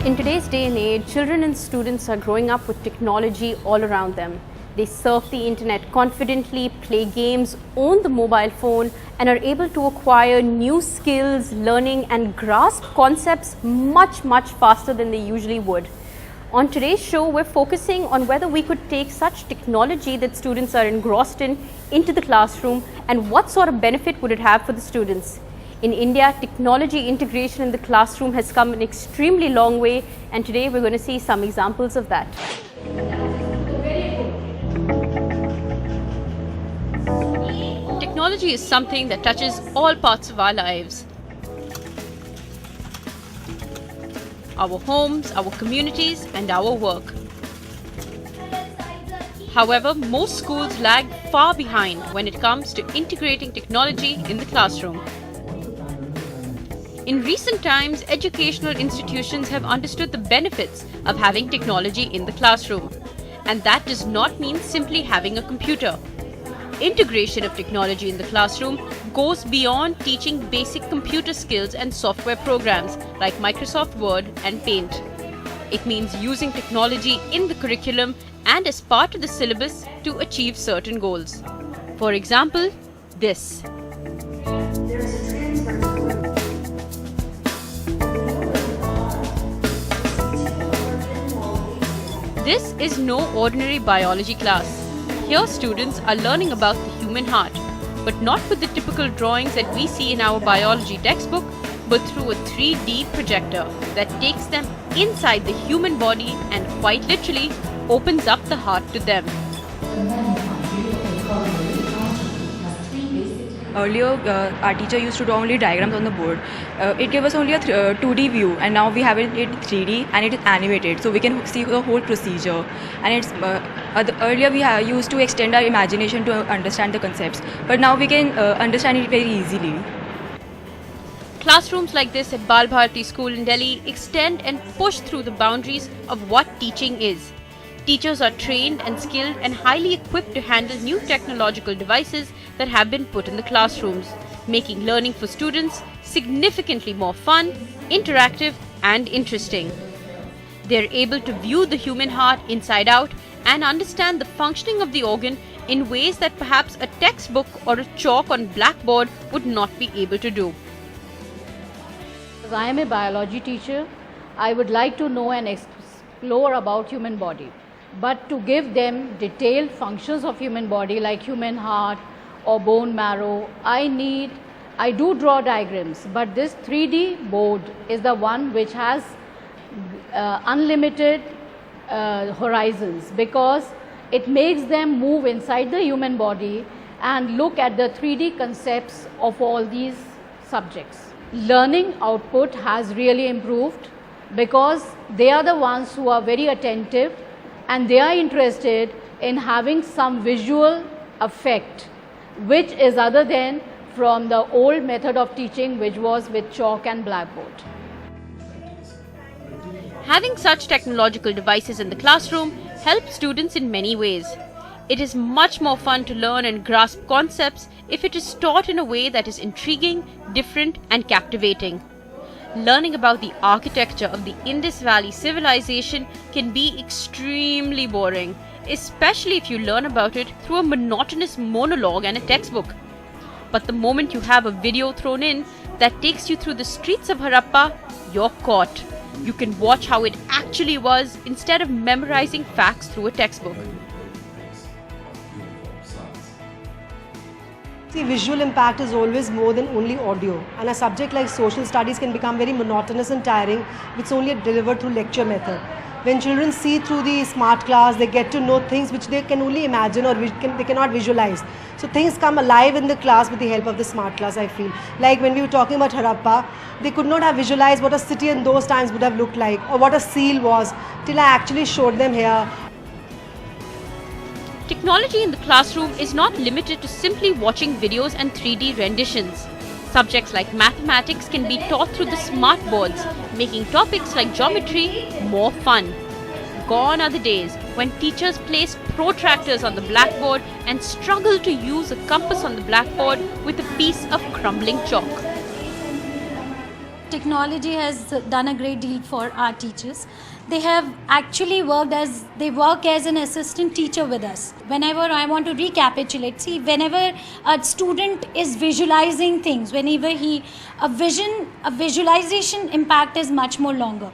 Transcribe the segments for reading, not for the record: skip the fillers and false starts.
In today's day and age, children and students are growing up with technology all around them. They surf the internet confidently, play games, own the mobile phone, and are able to acquire new skills, learning, and grasp concepts much faster than they usually would. On today's show, we're focusing on whether we could take such technology that students are engrossed in into the classroom, and what sort of benefit would it have for the students. In India, technology integration in the classroom has come an extremely long way, and today we're going to see some examples of that. Technology is something that touches all parts of our lives. Our homes, our communities, and our work. However, most schools lag far behind when it comes to integrating technology in the classroom. In recent times, educational institutions have understood the benefits of having technology in the classroom. And that does not mean simply having a computer. Integration of technology in the classroom goes beyond teaching basic computer skills and software programs like Microsoft Word and Paint. It means using technology in the curriculum and as part of the syllabus to achieve certain goals. For example, this. This is no ordinary biology class. Here students are learning about the human heart, but not with the typical drawings that we see in our biology textbook, but through a 3D projector that takes them inside the human body and quite literally opens up the heart to them. Earlier, our teacher used to draw only diagrams on the board. It gave us only a 2D view, and now we have it 3D and it is animated, so we can see the whole procedure. And it's earlier we used to extend our imagination to understand the concepts, but now we can understand it very easily. Classrooms like this at Bal Bharati School in Delhi extend and push through the boundaries of what teaching is. Teachers are trained and skilled and highly equipped to handle new technological devices that have been put in the classrooms, making learning for students significantly more fun, interactive, and interesting. They are able to view the human heart inside out and understand the functioning of the organ in ways that perhaps a textbook or a chalk on blackboard would not be able to do. As I am a biology teacher, I would like to know and explore about human body. But to give them detailed functions of human body like human heart or bone marrow, I do draw diagrams, but this 3D board is the one which has unlimited horizons, because it makes them move inside the human body and look at the 3D concepts of all these subjects. Learning output has really improved because they are the ones who are very attentive and they are interested in having some visual effect, which is other than from the old method of teaching, which was with chalk and blackboard. Having such technological devices in the classroom helps students in many ways. It is much more fun to learn and grasp concepts if it is taught in a way that is intriguing, different, and captivating. Learning about the architecture of the Indus Valley civilization can be extremely boring, especially if you learn about it through a monotonous monologue and a textbook. But the moment you have a video thrown in that takes you through the streets of Harappa, you're caught. You can watch how it actually was instead of memorizing facts through a textbook. See, visual impact is always more than only audio, and a subject like social studies can become very monotonous and tiring if it's only delivered through lecture method. When children see through the smart class, they get to know things which they can only imagine or they cannot visualize. So things come alive in the class with the help of the smart class, I feel. Like when we were talking about Harappa, they could not have visualized what a city in those times would have looked like or what a seal was till I actually showed them here. Technology in the classroom is not limited to simply watching videos and 3D renditions. Subjects like mathematics can be taught through the smart boards, making topics like geometry more fun. Gone are the days when teachers place protractors on the blackboard and struggle to use a compass on the blackboard with a piece of crumbling chalk. technology has done a great deal for our teachers. They have actually work as an assistant teacher with us. Whenever I want to recapitulate, see, whenever a student is visualizing things, a visualization impact is much more longer.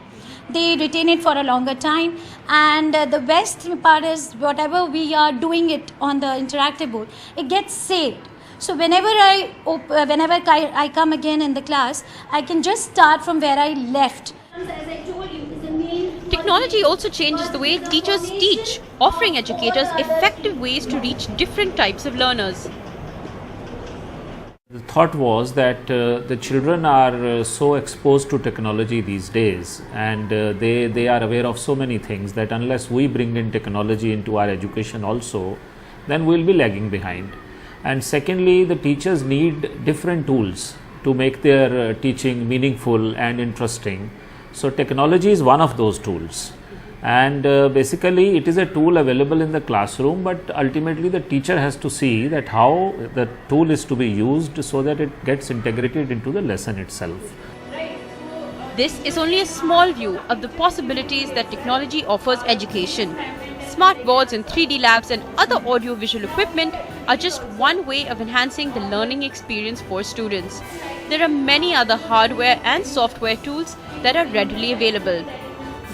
They retain it for a longer time, and the best part is whatever we are doing it on the interactive board, it gets saved. So whenever I come again in the class, I can just start from where I left. Technology also changes the way teachers teach, offering educators effective ways to reach different types of learners. The thought was that the children are so exposed to technology these days, and they are aware of so many things that unless we bring in technology into our education also, then we will be lagging behind. And secondly, the teachers need different tools to make their teaching meaningful and interesting. So technology is one of those tools, and basically it is a tool available in the classroom, but ultimately the teacher has to see that how the tool is to be used so that it gets integrated into the lesson itself. This is only a small view of the possibilities that technology offers education. Smart boards and 3D labs and other audio-visual equipment are just one way of enhancing the learning experience for students. There are many other hardware and software tools that are readily available.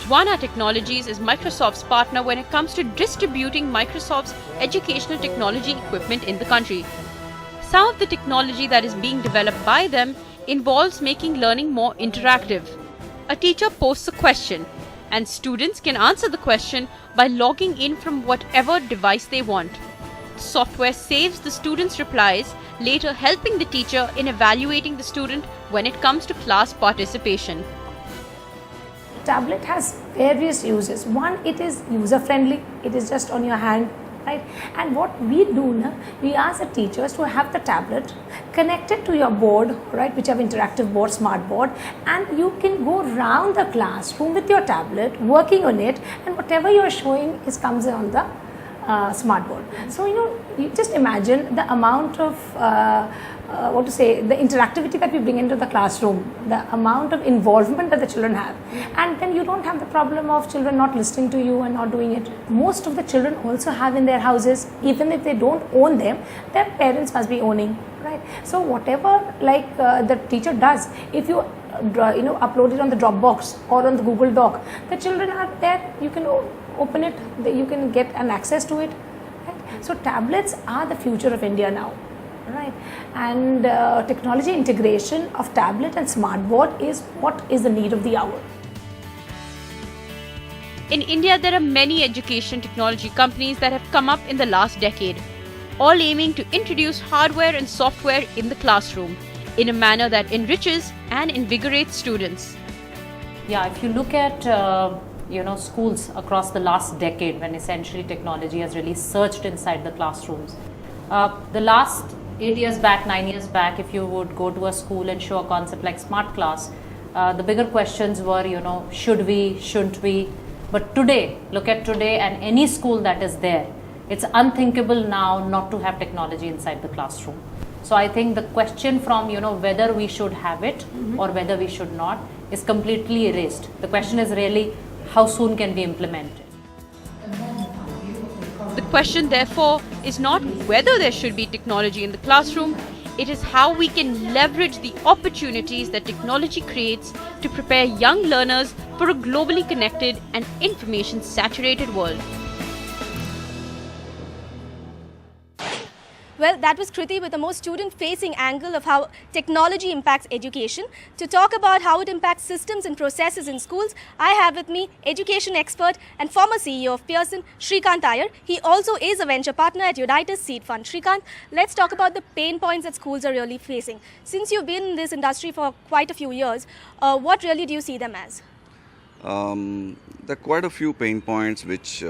Jwana Technologies is Microsoft's partner when it comes to distributing Microsoft's educational technology equipment in the country. Some of the technology that is being developed by them involves making learning more interactive. A teacher posts a question, and students can answer the question by logging in from whatever device they want. Software saves the student's replies, later helping the teacher in evaluating the student when it comes to class participation. Tablet has various uses. One, it is user friendly. It is just on your hand, right? And what we do, we ask the teachers to have the tablet connected to your board, right, whichever interactive board, smart board, and you can go around the classroom with your tablet, working on it, and whatever you are showing comes on the smart board. So you just imagine the amount of the interactivity that we bring into the classroom, the amount of involvement that the children have, and then you don't have the problem of children not listening to you and not doing it. Most of the children also have in their houses, even if they don't own them, their parents must be owning, right? So whatever the teacher does, if you upload it on the Dropbox or on the Google Doc, the children are there, you can open it, you can get an access to it, right? So tablets are the future of India now, right? And technology integration of tablet and smart board is what is the need of the hour. In India, there are many education technology companies that have come up in the last decade, all aiming to introduce hardware and software in the classroom in a manner that enriches and invigorates students. Yeah, if you look at schools across the last decade, when essentially technology has really surged inside the classrooms. The last 8 years back, 9 years back, if you would go to a school and show a concept like smart class, the bigger questions were, should we, shouldn't we? But today, look at today and any school that is there, it's unthinkable now not to have technology inside the classroom. So I think the question from, whether we should have it or whether we should not is completely erased. The question is really, how soon can we implement it? The question, therefore, is not whether there should be technology in the classroom, it is how we can leverage the opportunities that technology creates to prepare young learners for a globally connected and information-saturated world. Well, that was Kriti with a more student-facing angle of how technology impacts education. To talk about how it impacts systems and processes in schools, I have with me education expert and former CEO of Pearson, Shrikant Iyer. He also is a venture partner at Unitas Seed Fund. Shrikant, let's talk about the pain points that schools are really facing. Since you've been in this industry for quite a few years, what really do you see them as? There are quite a few pain points which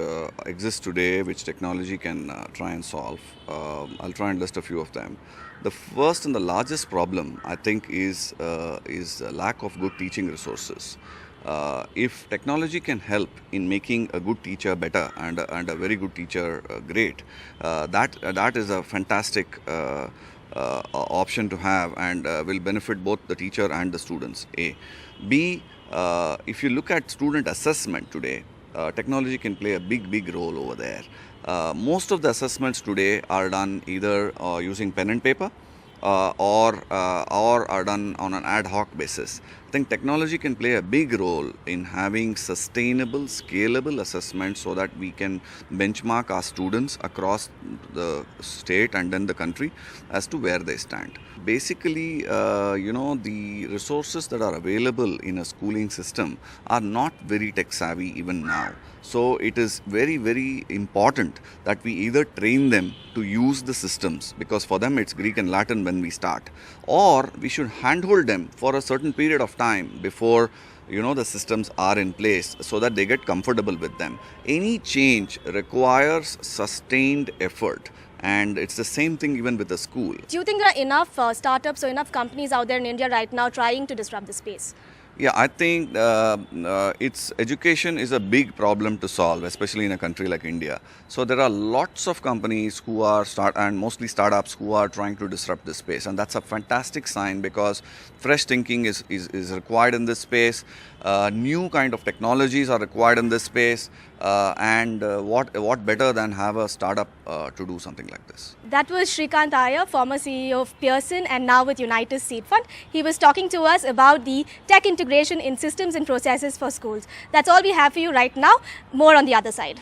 exist today, which technology can try and solve. I'll try and list a few of them. The first and the largest problem, I think, is lack of good teaching resources. If technology can help in making a good teacher better and a very good teacher great, that is a fantastic option to have, and will benefit both the teacher and the students. A. B. If you look at student assessment today, technology can play a big role over there. Most of the assessments today are done either using pen and paper or are done on an ad hoc basis. I think technology can play a big role in having sustainable, scalable assessments so that we can benchmark our students across the state and then the country as to where they stand. Basically, the resources that are available in a schooling system are not very tech savvy even now. So it is very important that we either train them to use the systems, because for them it's Greek and Latin when we start, or we should handhold them for a certain period of time before the systems are in place so that they get comfortable with them. Any change requires sustained effort. And it's the same thing even with the school. Do you think there are enough startups or enough companies out there in India right now trying to disrupt the space? Yeah, I think education is a big problem to solve, especially in a country like India. So there are lots of companies who are and mostly startups who are trying to disrupt this space, and that's a fantastic sign, because fresh thinking is required in this space. New kind of technologies are required in this space, and what better than have a startup to do something like this. That was Shrikant Iyer, former CEO of Pearson and now with Unitas Seed Fund. He was talking to us about the tech integration in systems and processes for schools. That's all we have for you right now. More on the other side.